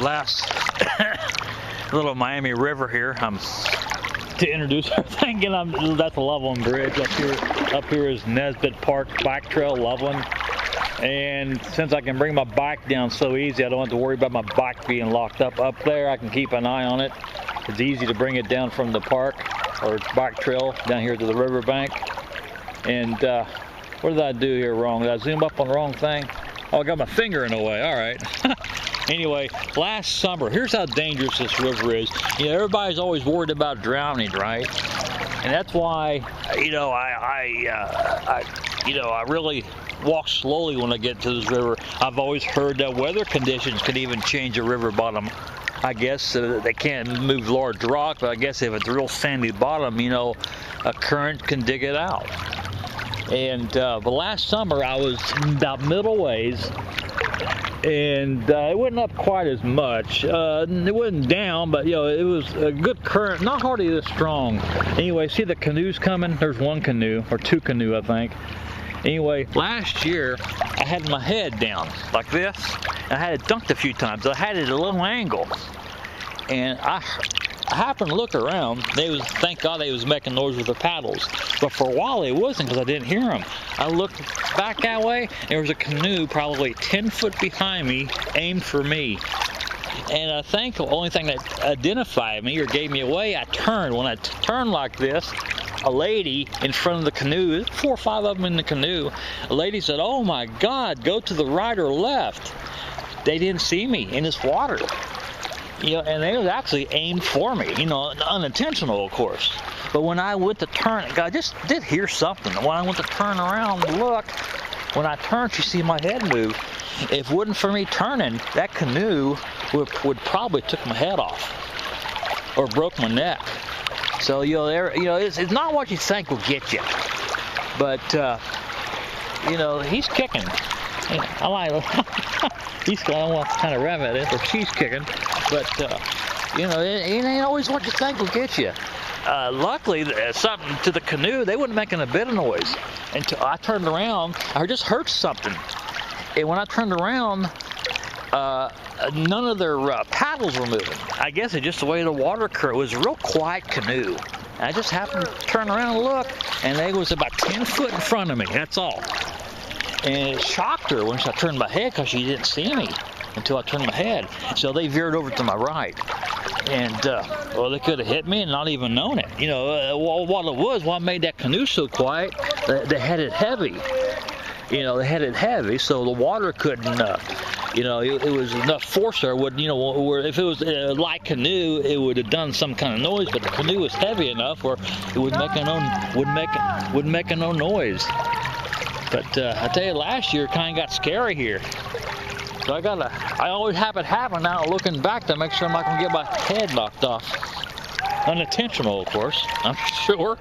last little Miami River here. To introduce everything, and that's the Loveland Bridge up here. Up here is Nesbitt Park Bike Trail, Loveland. And since I can bring my bike down so easy, I don't have to worry about my bike being locked up there. I can keep an eye on it. It's easy to bring it down from the park or bike trail down here to the riverbank. And what did I do here wrong? Did I zoom up on the wrong thing? Oh, I got my finger in the way. All right. Anyway, last summer, here's how dangerous this river is. You know, everybody's always worried about drowning, right? And that's why, you know, I really walk slowly when I get to this river. I've always heard that weather conditions can even change a river bottom. I guess they can't move large rock, but I guess if it's a real sandy bottom, you know, a current can dig it out. And but last summer I was about middle ways, and it wasn't up quite as much. It wasn't down, but you know, it was a good current, not hardly this strong. Anyway, see the canoes coming? There's one canoe, or two canoe, I think. Anyway, last year I had my head down like this. I had it dunked a few times. I had it at a little angle, and I happened to look around. Thank God they was making noise with their paddles. But for a while it wasn't, because I didn't hear them. I looked back that way, and there was a canoe probably 10 foot behind me, aimed for me. And I think the only thing that identified me or gave me away, I turned. When I turned like this, a lady in front of the canoe, 4 or 5 of them in the canoe, a lady said, "Oh my God, go to the right or left." They didn't see me in this water. You know, and they was actually aimed for me, you know, unintentional, of course. But when I went to turn, I just did hear something. When I went to turn around and look, when I turned, you see my head move. If it wasn't for me turning, that canoe would probably took my head off or broke my neck. So, you know, it's not what you think will get you. But, you know, he's kicking. I like he's I don't want to kind of rev at it, or she's kicking. But, you know, it ain't always what you think will get you. Luckily, something to the canoe, they wasn't making a bit of noise. Until I turned around, I just heard something. And when I turned around, none of their paddles were moving. I guess it's just the way the water current. It was a real quiet canoe. And I just happened to turn around and look, and they was about 10 foot in front of me, that's all. And it shocked her when I turned my head, because she didn't see me until I turned my head. So they veered over to my right. And, well, they could have hit me and not even known it. You know, what made that canoe so quiet, they had it heavy. You know, they had it heavy, so the water couldn't, you know, it was enough force there. Would, you know, where if it was a light canoe, it would have done some kind of noise. But the canoe was heavy enough where it would make no noise. But I tell you, last year kind of got scary here. So I always have it happen now, looking back to make sure I'm not gonna get my head knocked off. Unintentional, of course, I'm sure.